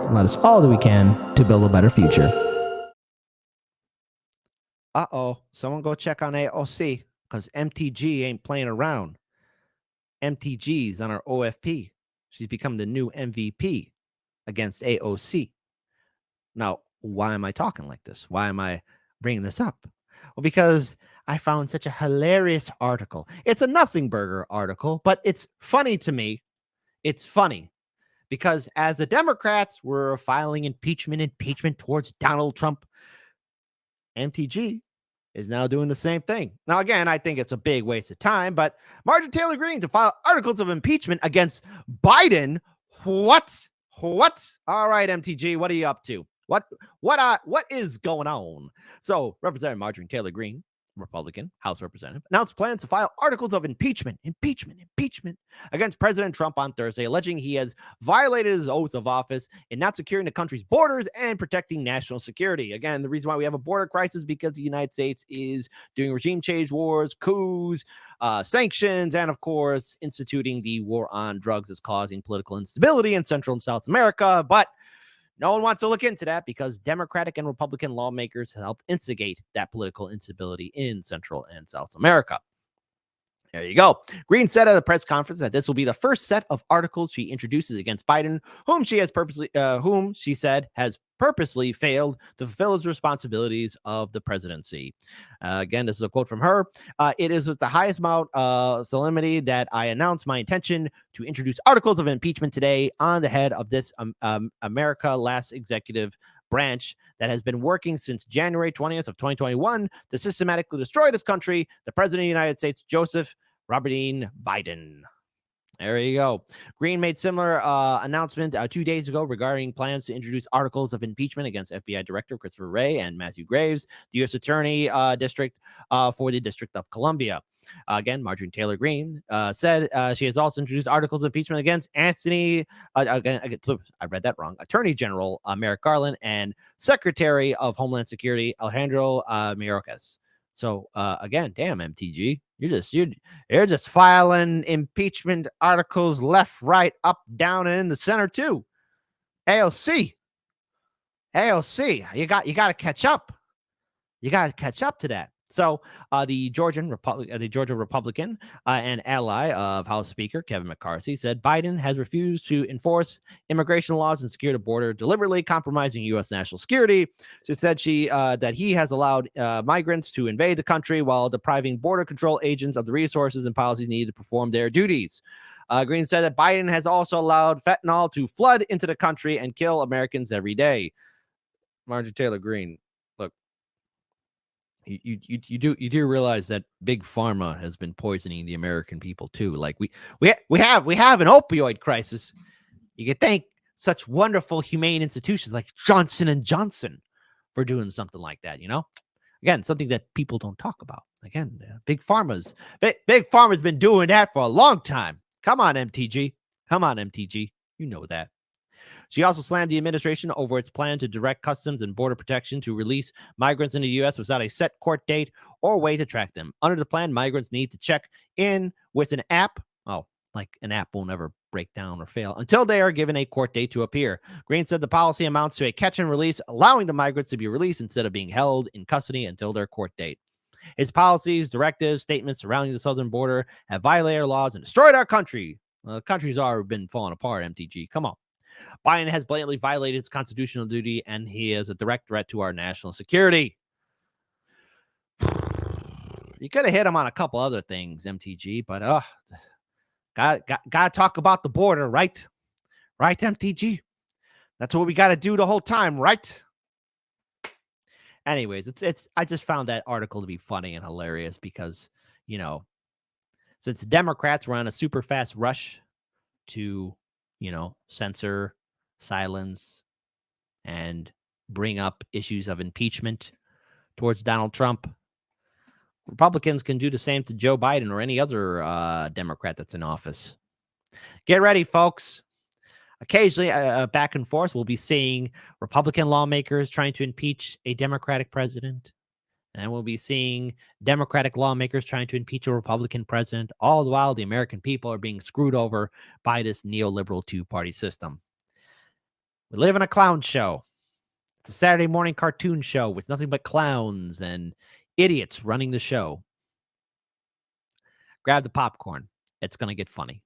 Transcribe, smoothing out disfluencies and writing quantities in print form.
and let us all do we can to build a better future. Someone go check on AOC, because MTG ain't playing around. MTG's on our OFP. She's become the new MVP against AOC. Now, why am I talking like this? Why am I bringing this up? Well, because I found such a hilarious article. It's a nothing burger article, but it's funny to me. It's funny because as the Democrats were filing impeachment towards Donald Trump, MTG is now doing the same thing. Now, again, I think it's a big waste of time, but Marjorie Taylor Greene to file articles of impeachment against Biden. What? All right, MTG, what are you up to? What is going on? So, Representative Marjorie Taylor Greene, Republican, House Representative, announced plans to file articles of impeachment against President Trump on Thursday, alleging he has violated his oath of office in not securing the country's borders and protecting national security. Again, the reason why we have a border crisis is because the United States is doing regime change wars, coups, sanctions, and of course, instituting the war on drugs is causing political instability in Central and South America. But no one wants to look into that because Democratic and Republican lawmakers help instigate that political instability in Central and South America. There you go. Greene said at a press conference that this will be the first set of articles she introduces against Biden, whom she said has purposely failed to fulfill his responsibilities of the presidency. Again, this is a quote from her. It is with the highest amount of solemnity that I announce my intention to introduce articles of impeachment today on the head of this America last executive branch that has been working since January 20th of 2021 to systematically destroy this country, the President of the United States, Joseph Robinette Biden. There you go. Greene made similar announcement 2 days ago regarding plans to introduce articles of impeachment against FBI Director Christopher Wray and Matthew Graves, the U.S. Attorney District for the District of Columbia. Again, Marjorie Taylor Greene said she has also introduced articles of impeachment against Anthony, I read that wrong, Attorney General Merrick Garland and Secretary of Homeland Security Alejandro Mayorkas. So again, damn MTG, you're just filing impeachment articles left, right, up, down, and in the center too. AOC, you got to catch up. You got to catch up to that. So the Georgia Republican and ally of House Speaker Kevin McCarthy said Biden has refused to enforce immigration laws and secure the border, deliberately compromising U.S. national security. She said that he has allowed migrants to invade the country while depriving border control agents of the resources and policies needed to perform their duties. Greene said that Biden has also allowed fentanyl to flood into the country and kill Americans every day. Marjorie Taylor Greene, look. You do realize that big pharma has been poisoning the American people too. Like we have an opioid crisis. You can thank such wonderful humane institutions like Johnson and Johnson for doing something like that. You know, again, something that people don't talk about. Again, big pharma's been doing that for a long time. Come on, MTG. You know that. She also slammed the administration over its plan to direct Customs and Border Protection to release migrants in the U.S. without a set court date or way to track them. Under the plan, migrants need to check in with an app. Oh, like an app will never break down or fail until they are given a court date to appear. Greene said the policy amounts to a catch and release, allowing the migrants to be released instead of being held in custody until their court date. His policies, directives, statements surrounding the southern border have violated our laws and destroyed our country. The country's already been falling apart, MTG. Come on. Biden has blatantly violated his constitutional duty, and he is a direct threat to our national security. You could have hit him on a couple other things, MTG, but gotta talk about the border, right? Right, MTG? That's what we gotta do the whole time, right? Anyways, it's I just found that article to be funny and hilarious because, you know, since Democrats were on a super fast rush to, you know, censor, silence, and bring up issues of impeachment towards Donald Trump, Republicans can do the same to Joe Biden or any other Democrat that's in office. Get ready, folks. Occasionally, back and forth, we'll be seeing Republican lawmakers trying to impeach a Democratic president. And we'll be seeing Democratic lawmakers trying to impeach a Republican president, all the while the American people are being screwed over by this neoliberal two-party system. We live in a clown show. It's a Saturday morning cartoon show with nothing but clowns and idiots running the show. Grab the popcorn. It's going to get funny.